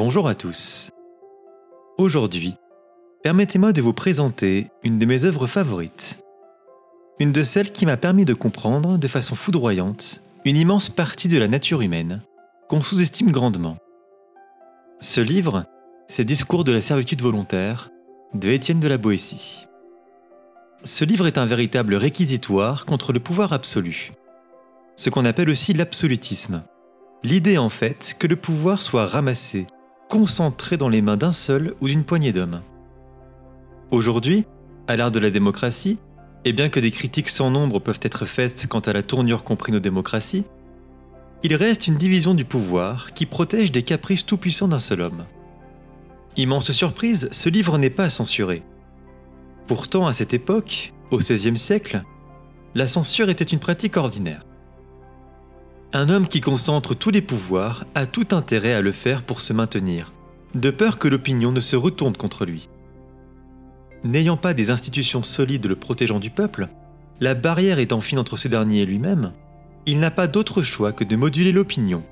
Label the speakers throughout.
Speaker 1: Bonjour à tous. Aujourd'hui, permettez-moi de vous présenter une de mes œuvres favorites. Une de celles qui m'a permis de comprendre de façon foudroyante une immense partie de la nature humaine qu'on sous-estime grandement. Ce livre, c'est Discours de la servitude volontaire de Étienne de la Boétie. Ce livre est un véritable réquisitoire contre le pouvoir absolu, ce qu'on appelle aussi l'absolutisme. L'idée en fait que le pouvoir soit ramassé, concentré dans les mains d'un seul ou d'une poignée d'hommes. Aujourd'hui, à l'ère de la démocratie, et bien que des critiques sans nombre peuvent être faites quant à la tournure qu'ont pris nos démocraties, il reste une division du pouvoir qui protège des caprices tout-puissants d'un seul homme. Immense surprise, ce livre n'est pas censuré. Pourtant, à cette époque, au XVIe siècle, la censure était une pratique ordinaire. Un homme qui concentre tous les pouvoirs a tout intérêt à le faire pour se maintenir, de peur que l'opinion ne se retourne contre lui. N'ayant pas des institutions solides le protégeant du peuple, la barrière étant fine entre ce dernier et lui-même, il n'a pas d'autre choix que de moduler l'opinion,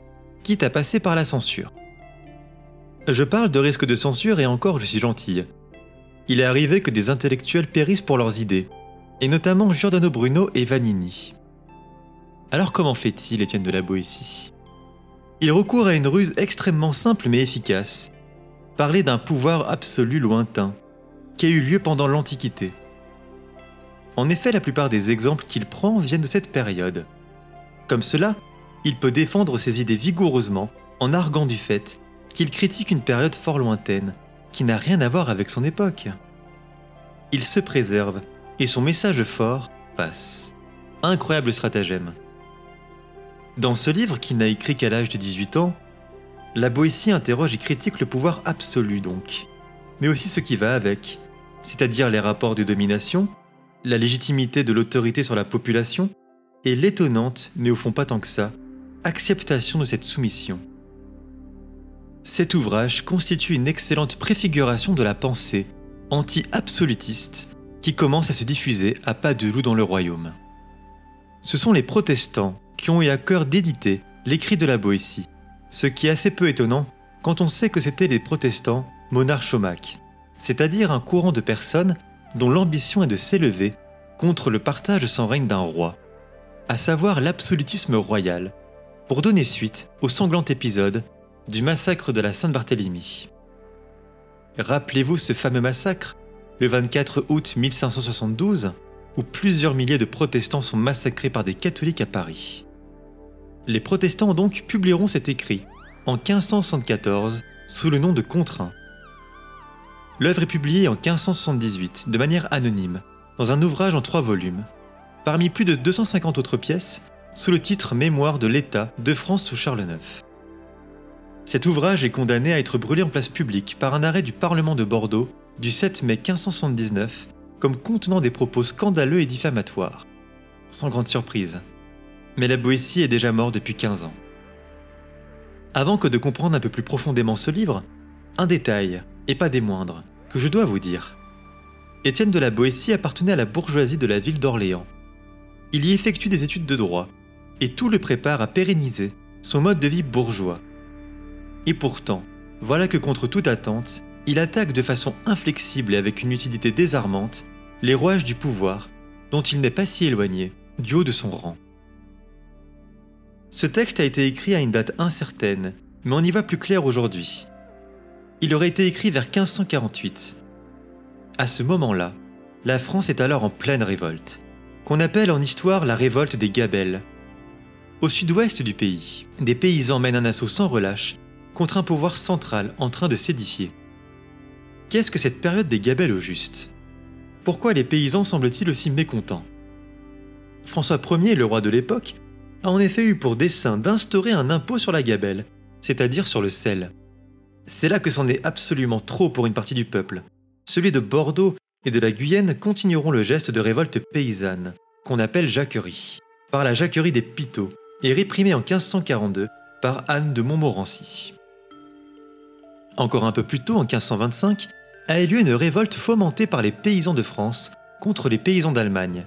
Speaker 1: quitte à passer par la censure. Je parle de risque de censure et encore je suis gentille. Il est arrivé que des intellectuels périssent pour leurs idées, et notamment Giordano Bruno et Vanini. Alors comment fait-il, Étienne de la Boétie? Il recourt à une ruse extrêmement simple mais efficace, parler d'un pouvoir absolu lointain, qui a eu lieu pendant l'Antiquité. En effet, la plupart des exemples qu'il prend viennent de cette période. Comme cela, il peut défendre ses idées vigoureusement en arguant du fait qu'il critique une période fort lointaine, qui n'a rien à voir avec son époque. Il se préserve, et son message fort passe. Incroyable stratagème. Dans ce livre qu'il n'a écrit qu'à l'âge de 18 ans, la Boétie interroge et critique le pouvoir absolu donc, mais aussi ce qui va avec, c'est-à-dire les rapports de domination, la légitimité de l'autorité sur la population et l'étonnante, mais au fond pas tant que ça, acceptation de cette soumission. Cet ouvrage constitue une excellente préfiguration de la pensée anti-absolutiste qui commence à se diffuser à pas de loup dans le royaume. Ce sont les protestants qui ont eu à cœur d'éditer l'écrit de la Boétie, ce qui est assez peu étonnant quand on sait que c'étaient les protestants monarchomaques, c'est-à-dire un courant de personnes dont l'ambition est de s'élever contre le partage sans règne d'un roi, à savoir l'absolutisme royal, pour donner suite au sanglant épisode du massacre de la Saint-Barthélemy. Rappelez-vous ce fameux massacre, le 24 août 1572, où plusieurs milliers de protestants sont massacrés par des catholiques à Paris. Les protestants donc publieront cet écrit, en 1574, sous le nom de Contraint. L'œuvre est publiée en 1578, de manière anonyme, dans un ouvrage en 3 volumes, parmi plus de 250 autres pièces, sous le titre Mémoire de l'État de France sous Charles IX. Cet ouvrage est condamné à être brûlé en place publique par un arrêt du Parlement de Bordeaux du 7 mai 1579 comme contenant des propos scandaleux et diffamatoires. Sans grande surprise. Mais la Boétie est déjà morte depuis 15 ans. Avant que de comprendre un peu plus profondément ce livre, un détail, et pas des moindres, que je dois vous dire. Étienne de la Boétie appartenait à la bourgeoisie de la ville d'Orléans. Il y effectue des études de droit, et tout le prépare à pérenniser son mode de vie bourgeois. Et pourtant, voilà que contre toute attente, il attaque de façon inflexible et avec une lucidité désarmante les rouages du pouvoir, dont il n'est pas si éloigné, du haut de son rang. Ce texte a été écrit à une date incertaine, mais on y voit plus clair aujourd'hui. Il aurait été écrit vers 1548. À ce moment-là, la France est alors en pleine révolte, qu'on appelle en histoire la révolte des Gabelles. Au sud-ouest du pays, des paysans mènent un assaut sans relâche contre un pouvoir central en train de s'édifier. Qu'est-ce que cette période des Gabelles au juste? Pourquoi les paysans semblent-ils aussi mécontents? François Ier, le roi de l'époque, a en effet eu pour dessein d'instaurer un impôt sur la gabelle, c'est-à-dire sur le sel. C'est là que c'en est absolument trop pour une partie du peuple. Celui de Bordeaux et de la Guyenne continueront le geste de révolte paysanne, qu'on appelle jacquerie, par la jacquerie des Pitot, et réprimée en 1542 par Anne de Montmorency. Encore un peu plus tôt, en 1525, a eu lieu une révolte fomentée par les paysans de France contre les paysans d'Allemagne.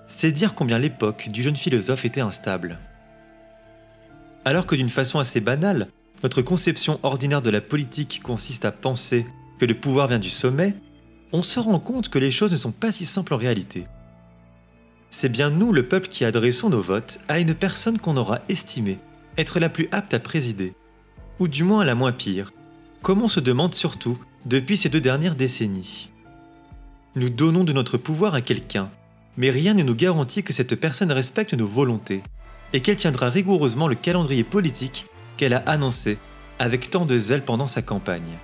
Speaker 1: C'est dire combien l'époque du jeune philosophe était instable. Alors que d'une façon assez banale, notre conception ordinaire de la politique consiste à penser que le pouvoir vient du sommet, on se rend compte que les choses ne sont pas si simples en réalité. C'est bien nous, le peuple, qui adressons nos votes à une personne qu'on aura estimée être la plus apte à présider, ou du moins la moins pire, comme on se demande surtout depuis ces 2 dernières décennies. Nous donnons de notre pouvoir à quelqu'un, mais rien ne nous garantit que cette personne respecte nos volontés et qu'elle tiendra rigoureusement le calendrier politique qu'elle a annoncé avec tant de zèle pendant sa campagne.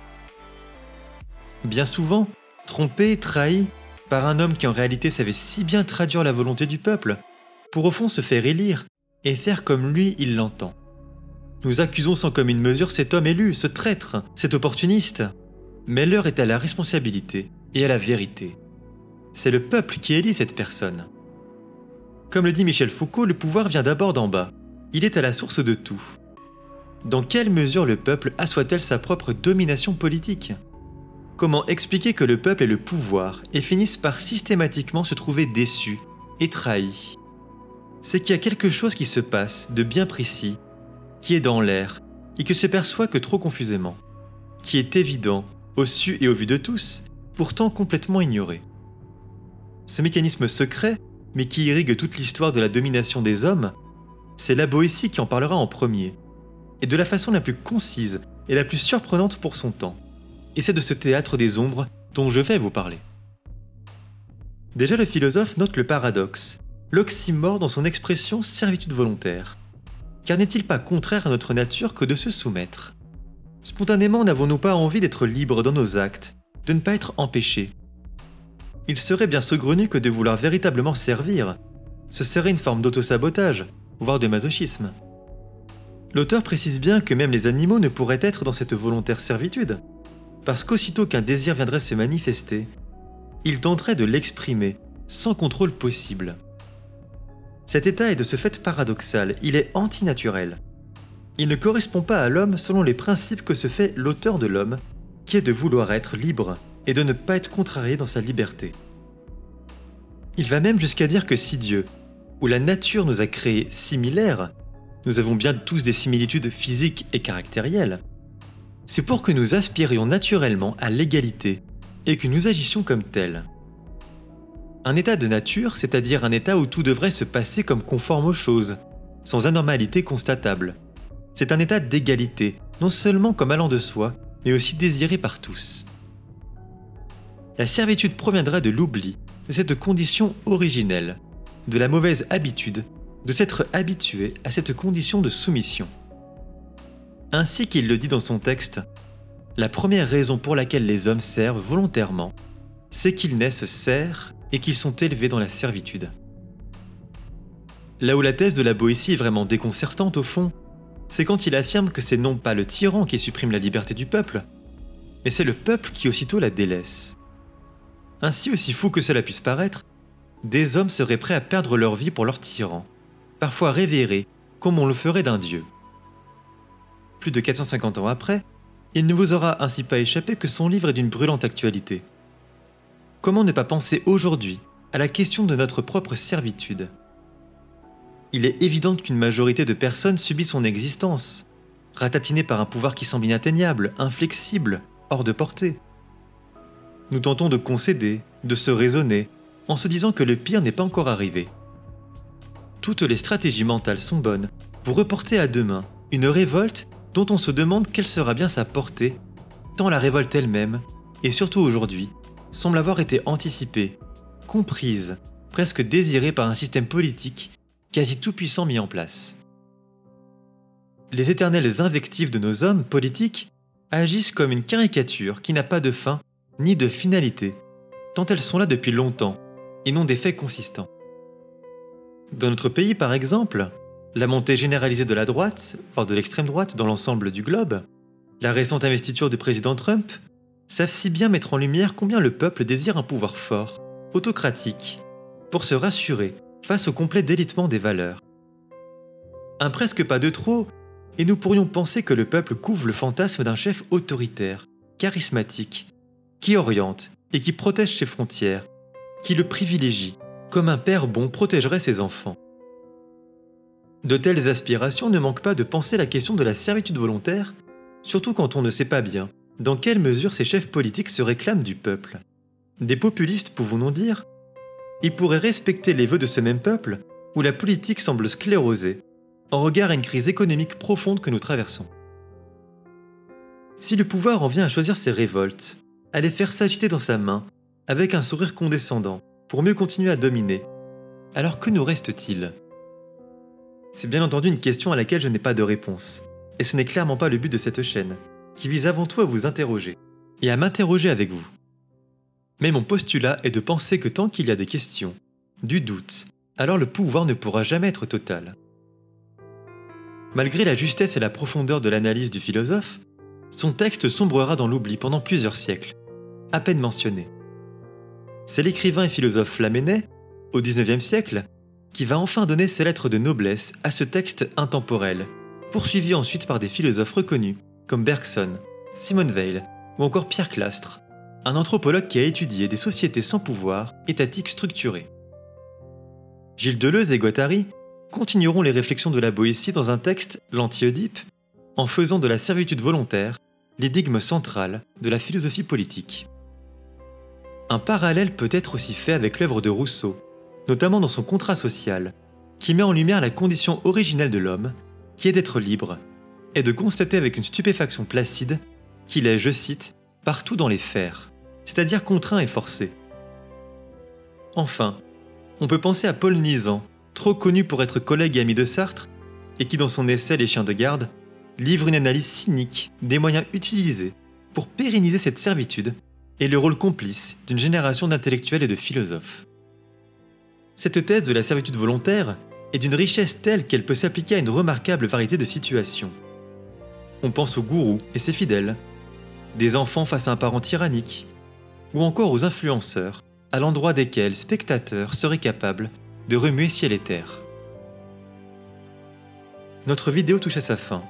Speaker 1: Bien souvent, trompé, trahi par un homme qui en réalité savait si bien traduire la volonté du peuple, pour au fond se faire élire et faire comme lui il l'entend. Nous accusons sans commune mesure cet homme élu, ce traître, cet opportuniste. Mais l'heure est à la responsabilité et à la vérité. C'est le peuple qui élit cette personne. Comme le dit Michel Foucault, le pouvoir vient d'abord d'en bas. Il est à la source de tout. Dans quelle mesure le peuple assoit-elle sa propre domination politique ? Comment expliquer que le peuple ait le pouvoir et finisse par systématiquement se trouver déçu et trahi ? C'est qu'il y a quelque chose qui se passe de bien précis, qui est dans l'air et que se perçoit que trop confusément, qui est évident, au su et au vu de tous, pourtant complètement ignoré. Ce mécanisme secret, mais qui irrigue toute l'histoire de la domination des hommes, c'est la Boétie qui en parlera en premier, et de la façon la plus concise et la plus surprenante pour son temps. Et c'est de ce théâtre des ombres dont je vais vous parler. Déjà le philosophe note le paradoxe, l'oxymore dans son expression servitude volontaire. Car n'est-il pas contraire à notre nature que de se soumettre ? Spontanément, n'avons-nous pas envie d'être libres dans nos actes, de ne pas être empêchés ? Il serait bien saugrenu que de vouloir véritablement servir. Ce serait une forme d'autosabotage, voire de masochisme. L'auteur précise bien que même les animaux ne pourraient être dans cette volontaire servitude, parce qu'aussitôt qu'un désir viendrait se manifester, ils tenteraient de l'exprimer, sans contrôle possible. Cet état est de ce fait paradoxal, il est antinaturel. Il ne correspond pas à l'homme selon les principes que se fait l'auteur de l'homme, qui est de vouloir être libre et de ne pas être contrarié dans sa liberté. Il va même jusqu'à dire que si Dieu, ou la nature nous a créés similaires, nous avons bien tous des similitudes physiques et caractérielles, c'est pour que nous aspirions naturellement à l'égalité et que nous agissions comme tels. Un état de nature, c'est-à-dire un état où tout devrait se passer comme conforme aux choses, sans anormalité constatable. C'est un état d'égalité, non seulement comme allant de soi, mais aussi désiré par tous. La servitude proviendra de l'oubli, de cette condition originelle, de la mauvaise habitude, de s'être habitué à cette condition de soumission. Ainsi qu'il le dit dans son texte, la première raison pour laquelle les hommes servent volontairement, c'est qu'ils naissent serfs et qu'ils sont élevés dans la servitude. Là où la thèse de la Boétie est vraiment déconcertante au fond, c'est quand il affirme que c'est non pas le tyran qui supprime la liberté du peuple, mais c'est le peuple qui aussitôt la délaisse. Ainsi, aussi fou que cela puisse paraître, des hommes seraient prêts à perdre leur vie pour leur tyran, parfois révérés comme on le ferait d'un dieu. Plus de 450 ans après, il ne vous aura ainsi pas échappé que son livre est d'une brûlante actualité. Comment ne pas penser aujourd'hui à la question de notre propre servitude ? Il est évident qu'une majorité de personnes subit son existence, ratatinée par un pouvoir qui semble inatteignable, inflexible, hors de portée. Nous tentons de concéder, de se raisonner, en se disant que le pire n'est pas encore arrivé. Toutes les stratégies mentales sont bonnes pour reporter à demain une révolte dont on se demande quelle sera bien sa portée, tant la révolte elle-même, et surtout aujourd'hui, semble avoir été anticipée, comprise, presque désirée par un système politique quasi tout-puissant mis en place. Les éternelles invectives de nos hommes politiques agissent comme une caricature qui n'a pas de fin ni de finalité, tant elles sont là depuis longtemps et non des faits consistants. Dans notre pays, par exemple, la montée généralisée de la droite, voire de l'extrême droite dans l'ensemble du globe, la récente investiture du président Trump, savent si bien mettre en lumière combien le peuple désire un pouvoir fort, autocratique, pour se rassurer face au complet délitement des valeurs. Un presque pas de trop, et nous pourrions penser que le peuple couvre le fantasme d'un chef autoritaire, charismatique, qui oriente et qui protège ses frontières, qui le privilégie, comme un père bon protégerait ses enfants. De telles aspirations ne manquent pas de penser la question de la servitude volontaire surtout quand on ne sait pas bien dans quelle mesure ces chefs politiques se réclament du peuple. Des populistes, pouvons-nous dire? Ils pourraient respecter les vœux de ce même peuple, où la politique semble sclérosée, en regard à une crise économique profonde que nous traversons. Si le pouvoir en vient à choisir ses révoltes, à les faire s'agiter dans sa main, avec un sourire condescendant, pour mieux continuer à dominer, alors que nous reste-t-il? C'est bien entendu une question à laquelle je n'ai pas de réponse, et ce n'est clairement pas le but de cette chaîne, qui vise avant tout à vous interroger, et à m'interroger avec vous. Mais mon postulat est de penser que tant qu'il y a des questions, du doute, alors le pouvoir ne pourra jamais être total. Malgré la justesse et la profondeur de l'analyse du philosophe, son texte sombrera dans l'oubli pendant plusieurs siècles, à peine mentionné. C'est l'écrivain et philosophe Lamennais, au XIXe siècle, qui va enfin donner ses lettres de noblesse à ce texte intemporel, poursuivi ensuite par des philosophes reconnus comme Bergson, Simone Weil ou encore Pierre Clastres, un anthropologue qui a étudié des sociétés sans pouvoir étatique structurées. Gilles Deleuze et Guattari continueront les réflexions de la Boétie dans un texte, l'Anti-Oedipe, en faisant de la servitude volontaire l'énigme centrale de la philosophie politique. Un parallèle peut être aussi fait avec l'œuvre de Rousseau, notamment dans son Contrat social, qui met en lumière la condition originelle de l'homme, qui est d'être libre, et de constater avec une stupéfaction placide qu'il est, je cite, partout dans les fers, c'est-à-dire contraint et forcé. Enfin, on peut penser à Paul Nizan, trop connu pour être collègue et ami de Sartre, et qui dans son essai Les chiens de garde, livre une analyse cynique des moyens utilisés pour pérenniser cette servitude et le rôle complice d'une génération d'intellectuels et de philosophes. Cette thèse de la servitude volontaire est d'une richesse telle qu'elle peut s'appliquer à une remarquable variété de situations. On pense aux gourous et ses fidèles, des enfants face à un parent tyrannique, ou encore aux influenceurs, à l'endroit desquels spectateurs seraient capables de remuer ciel et terre. Notre vidéo touche à sa fin,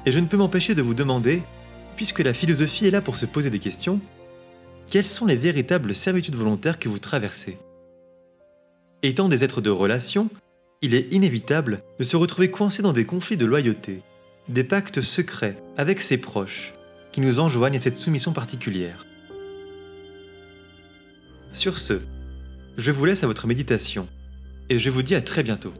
Speaker 1: et je ne peux m'empêcher de vous demander, puisque la philosophie est là pour se poser des questions, quelles sont les véritables servitudes volontaires que vous traversez? Étant des êtres de relation, il est inévitable de se retrouver coincé dans des conflits de loyauté, des pactes secrets avec ses proches, qui nous enjoignent à cette soumission particulière. Sur ce, je vous laisse à votre méditation, et je vous dis à très bientôt.